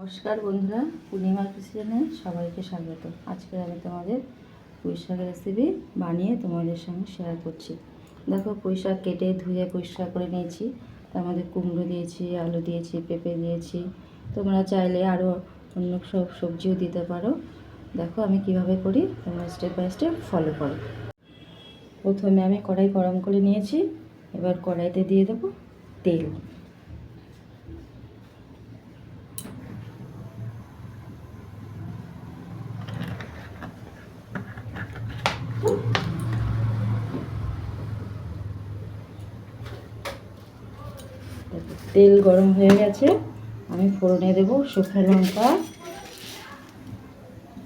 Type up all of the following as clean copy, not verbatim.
নমস্কার বন্ধুরা, পূর্ণিমার কিচেনে সবাইকে স্বাগত। আজকে আমি তোমাদের পুঁই শাকের রেসিপি বানিয়ে তোমাদের সঙ্গে শেয়ার করছি। দেখো, পুঁই শাক কেটে ধুয়ে পরিষ্কার করে নিয়েছি। তার মধ্যে কুমড়ো দিয়েছি, আলু দিয়েছি, পেঁপে দিয়েছি। তোমরা চাইলে আরও অন্য সব সবজিও দিতে পারো। দেখো আমি কিভাবে করি, তোমরা স্টেপ বাই স্টেপ ফলো করো। প্রথমে আমি কড়াই গরম করে নিয়েছি। এবার কড়াইতে দিয়ে দেবো তেল। তেল গরম হয়ে গেছে। আমি ফোড়নে দেব শুকনো লঙ্কা,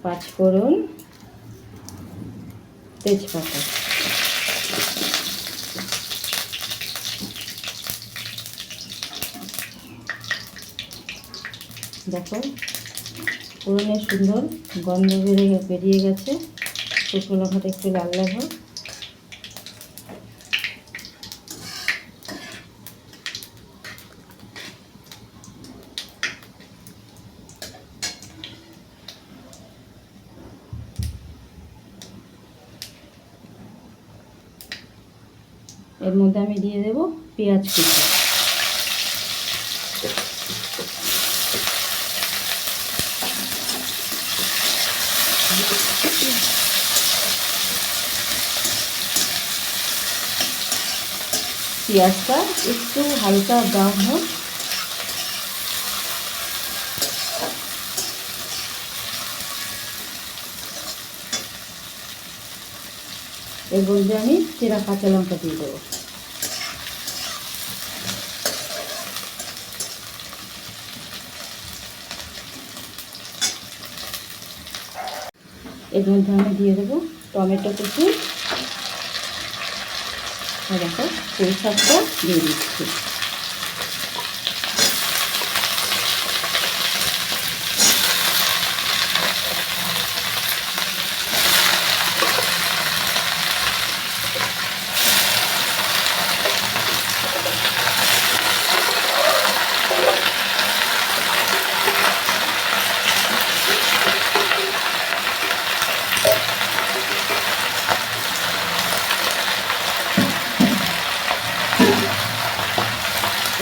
পাঁচফোড়ন, তেজপাতা। দেখো ফোড়নের সুন্দর গন্ধ বেরিয়ে গেছে। শুকনো লঙ্কাটা একটু লাল লাল হোক। এর মধ্যে আমি দিয়ে দেব পেঁয়াজ কুচি। পেঁয়াজটা একটু হালকা ব্রাউন হোক। এর মধ্যে আমি চেরা কাঁচা লঙ্কা দিয়ে দেবো। এর মধ্যে আমি দিয়ে দেবো টমেটো কুচি। দেখো পুঁই শাকটা দিয়ে দিচ্ছি।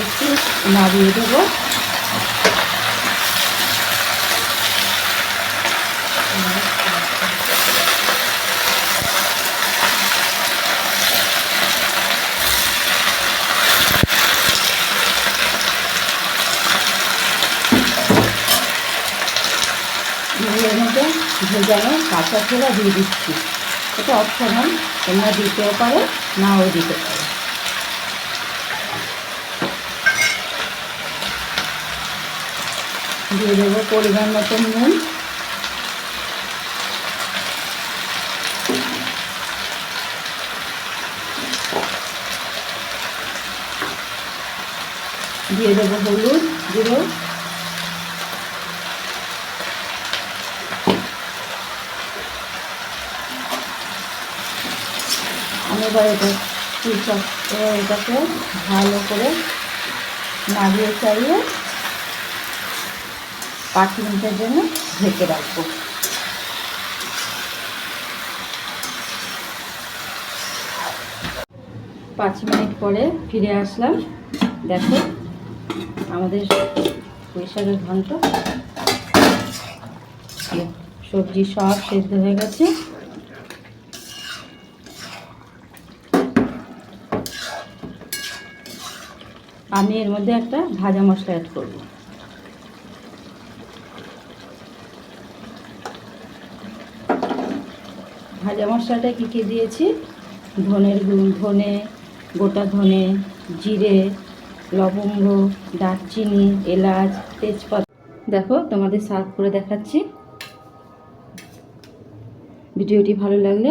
একটু নাড়িয়ে দেবো। এর মধ্যে ভেজানো কাঁচা ছোলা দিয়ে দিচ্ছি। এটা অপশনাল, তোমরা দিতেও পারো, নাও দিতে পারো। দিয়ে দেবো পরিমাণ মতো নুন। দিয়ে দেবো হলুদ গুঁড়ো। আমি এবার এটাকে ভালো করে নাড়িয়ে চাড়িয়ে 5 মিনিটের জন্য ঢেকে রাখবো। পাঁচ মিনিট পরে ফিরে আসলাম। দেখো আমাদের পুঁই শাকের ঘন্ট, সবজি সব সেদ্ধ হয়ে গেছে। আমি এর মধ্যে একটা ভাজা মশলা অ্যাড করব। ভাজা মশলাটা কী কী দিয়েছি, ধনে, গোটা ধনে, জিরে, লবঙ্গ, দারচিনি, এলাচ, তেজপাতা। দেখো তোমাদের সার্ভ করে দেখাচ্ছি। ভিডিওটি ভালো লাগলে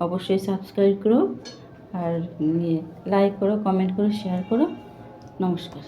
অবশ্যই সাবস্ক্রাইব করো, আর লাইক করো, কমেন্ট করো, শেয়ার করো। নমস্কার।